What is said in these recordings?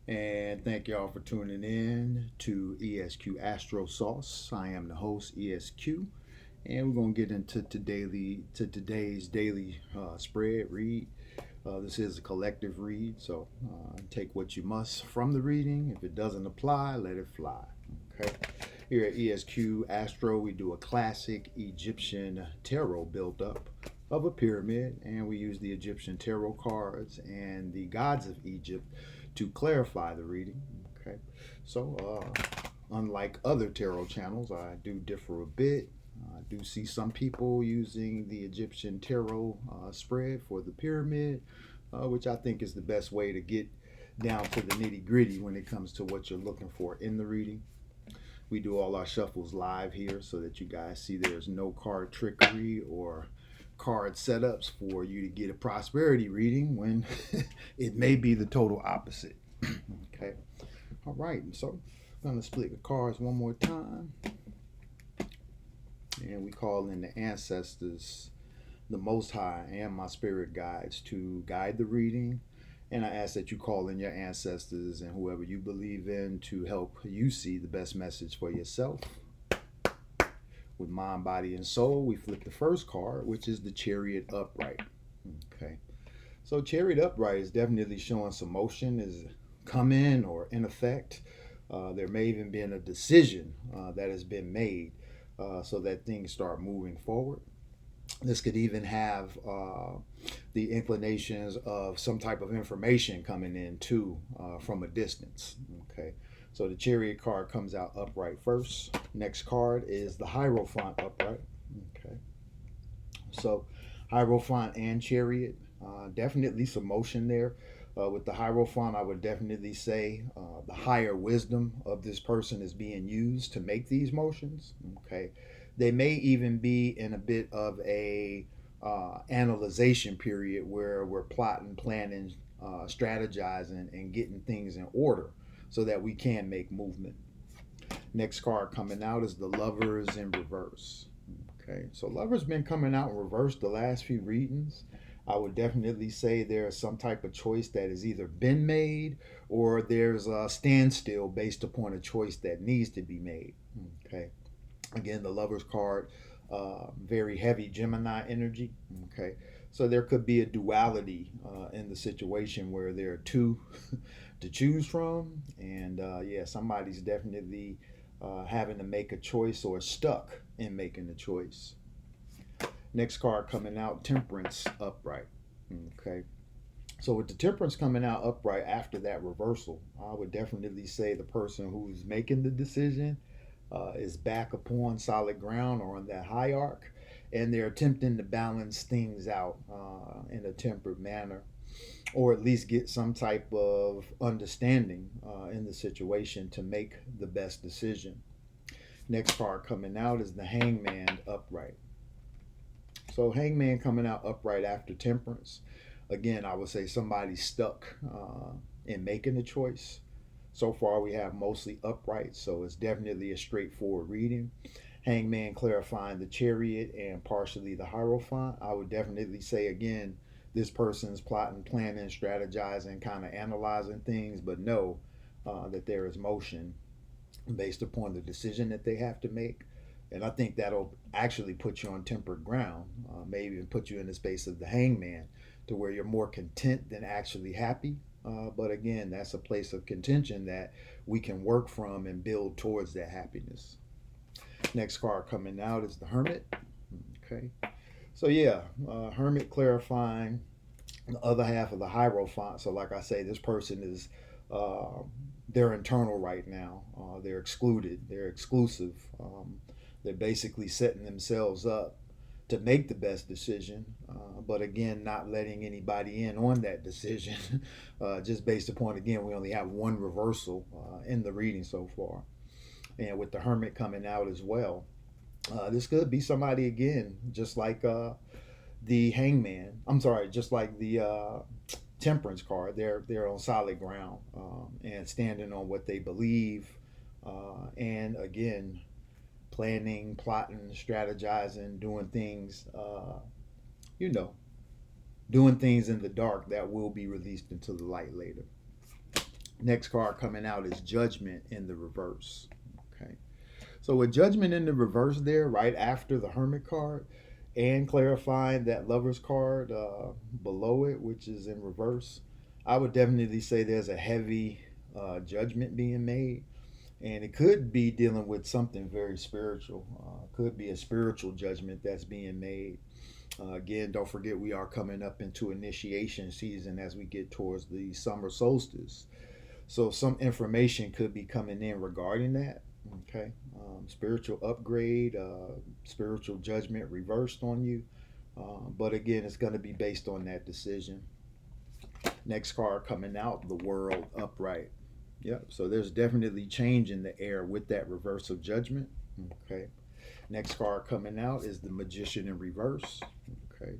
And thank y'all for tuning in to ESQ-Astro Sauce. I am the host, ESQ, and we're gonna get into today's daily spread read. This is a collective read, so take what you must from the reading. If it doesn't apply, let it fly. Okay. Here at ESQ Astro, we do a classic Egyptian tarot build-up of a pyramid, and we use the Egyptian tarot cards and the gods of Egypt to clarify the reading. Okay, so unlike other tarot channels, I do differ a bit. I do see some people using the Egyptian tarot spread for the pyramid, which I think is the best way to get down to the nitty gritty when it comes to what you're looking for in the reading. We do all our shuffles live here so that you guys see there's no card trickery or card setups for you to get a prosperity reading when it may be the total opposite. Okay. All right. So I'm going to split the cards one more time. And we call in the ancestors, the Most High, and my spirit guides to guide the reading. And I ask that you call in your ancestors and whoever you believe in to help you see the best message for yourself. With mind, body, and soul, we flip the first card, which is the Chariot upright. Okay. So Chariot upright is definitely showing some motion is come in or in effect. There may even been a decision that has been made so that things start moving forward. This could even have the inclinations of some type of information coming in too from a distance. Okay, so the Chariot card comes out upright first. Next card is the Hierophant upright. Okay, so Hierophant and Chariot, definitely some motion there. With the Hierophant, I would definitely say the higher wisdom of this person is being used to make these motions. Okay, they may even be in a bit of a analyzation period where we're plotting, planning, strategizing, and getting things in order so that we can make movement. Next card coming out is the Lovers in reverse. Okay, so Lovers been coming out in reverse the last few readings. I would definitely say there's some type of choice that has either been made or there's a standstill based upon a choice that needs to be made. Okay, again, the Lovers card, very heavy Gemini energy. Okay, so there could be a duality in the situation where there are two to choose from, and yeah, somebody's definitely having to make a choice or stuck in making a choice. Next card coming out, Temperance upright. Okay, so with the Temperance coming out upright after that reversal, I would definitely say the person who's making the decision is back upon solid ground or on that high arc, and they're attempting to balance things out in a tempered manner, or at least get some type of understanding in the situation to make the best decision. Next card coming out is the Hangman upright. So Hangman coming out upright after Temperance. Again, I would say somebody's stuck in making a choice. So far, we have mostly upright, so it's definitely a straightforward reading. Hangman clarifying the Chariot and partially the Hierophant. I would definitely say again, this person's plotting, planning, strategizing, kind of analyzing things, but know that there is motion based upon the decision that they have to make. And I think that'll actually put you on tempered ground, maybe even put you in the space of the Hangman to where you're more content than actually happy. But again, that's a place of contention that we can work from and build towards that happiness. Next card coming out is the Hermit. Okay. So yeah, Hermit clarifying the other half of the Hierophant. So like I say, this person is they're internal right now. They're excluded. They're exclusive. They're basically setting themselves up to make the best decision, but again, not letting anybody in on that decision, just based upon, again, we only have one reversal in the reading so far. And with the Hermit coming out as well, this could be somebody, again, just like the Hangman. I'm sorry, just like the Temperance card. They're on solid ground and standing on what they believe. And again, planning, plotting, strategizing, doing things, you know, doing things in the dark that will be released into the light later. Next card coming out is Judgment in the reverse. Okay. So with Judgment in the reverse there, right after the Hermit card, and clarifying that Lover's card below it, which is in reverse, I would definitely say there's a heavy judgment being made. And it could be dealing with something very spiritual. Could be a spiritual judgment that's being made. Again, don't forget we are coming up into initiation season as we get towards the summer solstice. So some information could be coming in regarding that. Okay, spiritual upgrade, spiritual judgment reversed on you. But again, it's going to be based on that decision. Next card coming out, the World upright. Yep. So there's definitely change in the air with that reverse of judgment. Okay. Next card coming out is the Magician in reverse. Okay.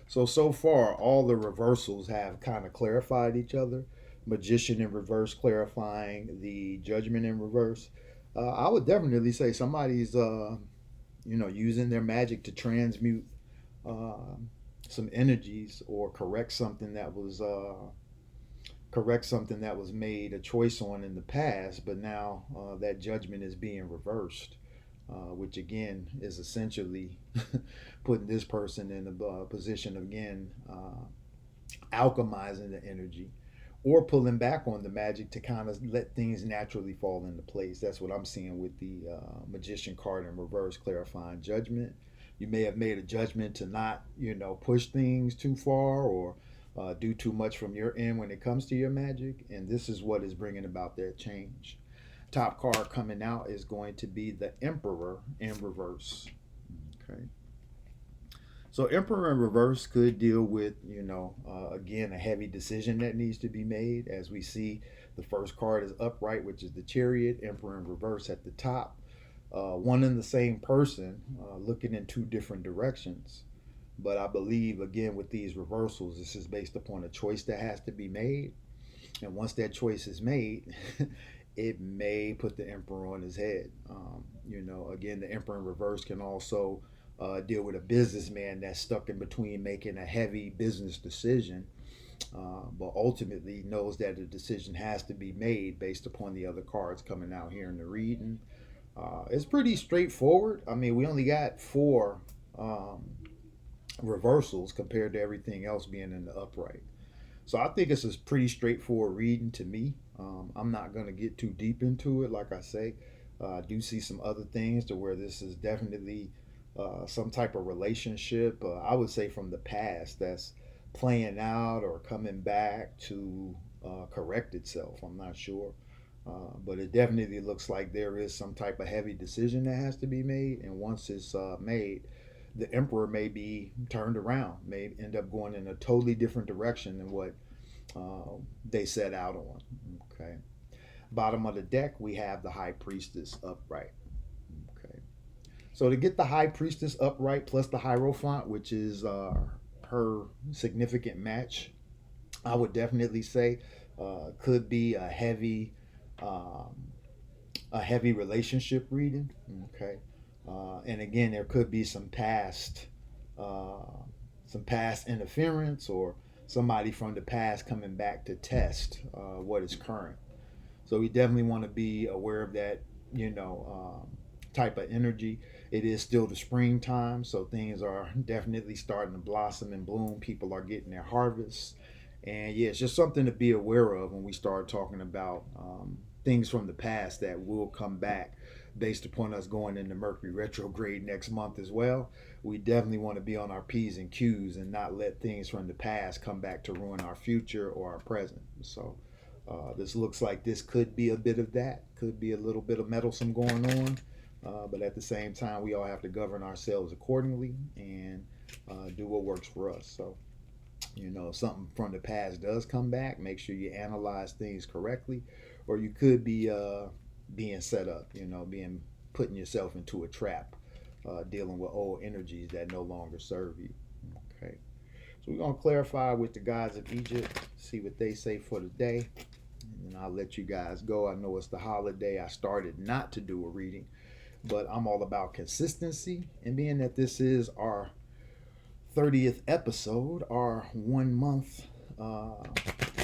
So far, all the reversals have kind of clarified each other. Magician in reverse clarifying the Judgment in reverse. I would definitely say somebody's, using their magic to transmute uh, some energies or correct something that was made a choice on in the past, but now that judgment is being reversed, which again is essentially putting this person in a position of, again, alchemizing the energy or pulling back on the magic to kind of let things naturally fall into place. That's what I'm seeing with the Magician card in reverse, clarifying judgment. You may have made a judgment to not, push things too far or do too much from your end when it comes to your magic, and this is what is bringing about that change. Top card coming out is going to be the Emperor in reverse. Okay. So Emperor in reverse could deal with, again, a heavy decision that needs to be made. As we see, the first card is upright, which is the Chariot. Emperor in reverse at the top. One and the same person looking in two different directions. But I believe, again, with these reversals, this is based upon a choice that has to be made. And once that choice is made, it may put the emperor on his head. Again, the emperor in reverse can also deal with a businessman that's stuck in between making a heavy business decision, but ultimately knows that a decision has to be made based upon the other cards coming out here in the reading. It's pretty straightforward. I mean, we only got four reversals compared to everything else being in the upright. So I think it's a pretty straightforward reading to me. I'm not going to get too deep into it. Like I say, I do see some other things to where this is definitely some type of relationship, I would say from the past, that's playing out or coming back to correct itself. I'm not sure. But it definitely looks like there is some type of heavy decision that has to be made. And once it's made, the emperor may be turned around, may end up going in a totally different direction than what they set out on. Okay. Bottom of the deck, we have the high priestess upright. Okay. So to get the high priestess upright plus the Hierophant, which is her significant match, I would definitely say could be um, a heavy relationship reading. Okay. And again, there could be uh, some past interference or somebody from the past coming back to test what is current. So we definitely want to be aware of that, type of energy. It is still the springtime, so things are definitely starting to blossom and bloom. People are getting their harvests. And yeah, it's just something to be aware of when we start talking about things from the past that will come back based upon us going into Mercury retrograde next month as well. We definitely want to be on our P's and Q's and not let things from the past come back to ruin our future or our present. So this looks like this could be a bit of that, could be a little bit of meddlesome going on. But at the same time, we all have to govern ourselves accordingly and do what works for us. So, if something from the past does come back, make sure you analyze things correctly, or you could be being set up, being putting yourself into a trap, dealing with old energies that no longer serve you. Okay. So we're going to clarify with the gods of Egypt, see what they say for the day, and I'll let you guys go. I know it's the holiday. I started not to do a reading, but I'm all about consistency. And being that this is our 30th episode, our 1 month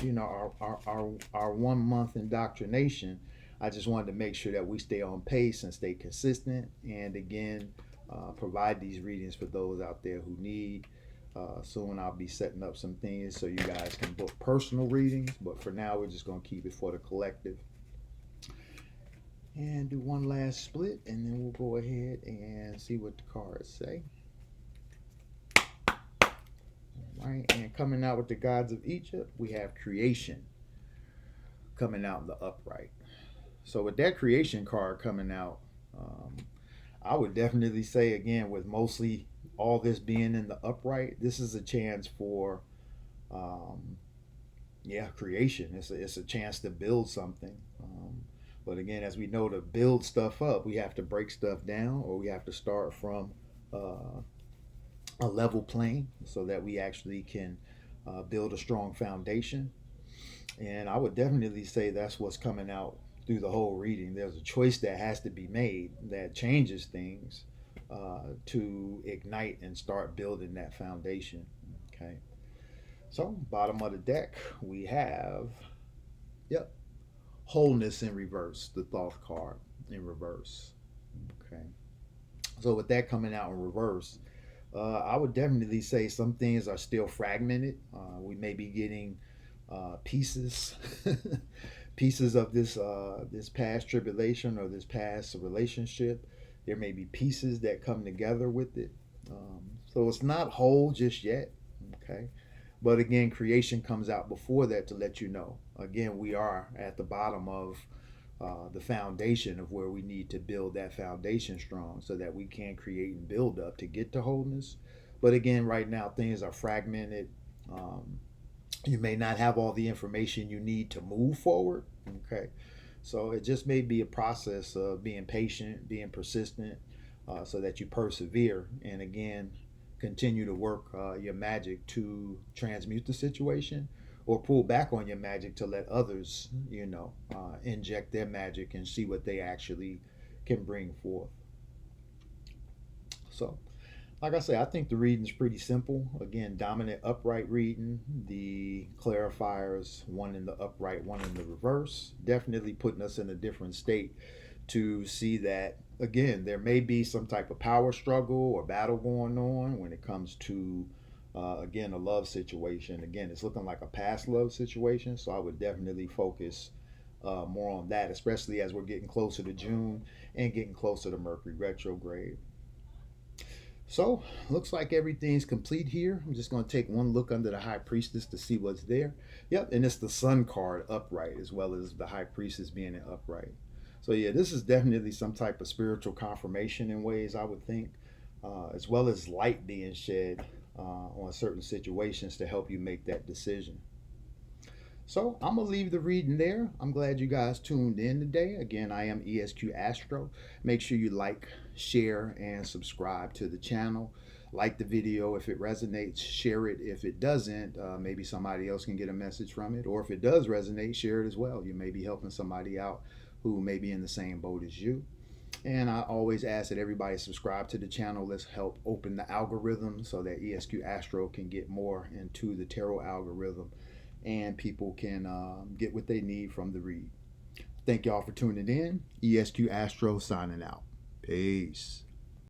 our 1 month indoctrination, I just wanted to make sure that we stay on pace and stay consistent. And again, provide these readings for those out there who need. Soon I'll be setting up some things so you guys can book personal readings. But for now, we're just going to keep it for the collective. And do one last split, and then we'll go ahead and see what the cards say. All right, and coming out with the gods of Egypt, we have creation coming out in the upright. So with that creation card coming out, I would definitely say, again, with mostly all this being in the upright, this is a chance for, creation. It's a chance to build something. But again, as we know, to build stuff up, we have to break stuff down, or we have to start from a level plane so that we actually can build a strong foundation. And I would definitely say that's what's coming out through the whole reading. There's a choice that has to be made that changes things to ignite and start building that foundation. Okay. So, bottom of the deck, we have, wholeness in reverse, the Thoth card in reverse. Okay. So, with that coming out in reverse, I would definitely say some things are still fragmented. We may be getting pieces pieces of this past tribulation or this past relationship. There may be pieces that come together with it. So it's not whole just yet. Okay. But again, creation comes out before that to let you know. Again, we are at the bottom of the foundation of where we need to build that foundation strong so that we can create and build up to get to wholeness. But again, right now, things are fragmented. You may not have all the information you need to move forward. Okay. So it just may be a process of being patient, being persistent, so that you persevere. And again, continue to work your magic to transmute the situation, or pull back on your magic to let others, inject their magic and see what they actually can bring forth. So, like I say, I think the reading's pretty simple. Again, dominant upright reading, the clarifiers, one in the upright, one in the reverse, definitely putting us in a different state to see that, again, there may be some type of power struggle or battle going on when it comes to, again, a love situation. Again, it's looking like a past love situation, so I would definitely focus more on that, especially as we're getting closer to June and getting closer to Mercury retrograde. So, looks like everything's complete here. I'm just going to take one look under the High Priestess to see what's there. Yep, and it's the Sun card upright, as well as the High Priestess being an upright. So yeah, this is definitely some type of spiritual confirmation in ways, I would think, as well as light being shed on certain situations to help you make that decision. So I'm going to leave the reading there. I'm glad you guys tuned in today. Again, I am ESQ-Astro. Make sure you like, share, and subscribe to the channel. Like the video if it resonates. Share it if it doesn't. Maybe somebody else can get a message from it. Or if it does resonate, share it as well. You may be helping somebody out who may be in the same boat as you. And I always ask that everybody subscribe to the channel. Let's help open the algorithm so that ESQ-Astro can get more into the tarot algorithm and people can get what they need from the read. Thank y'all for tuning in. ESQ-Astro signing out. Peace.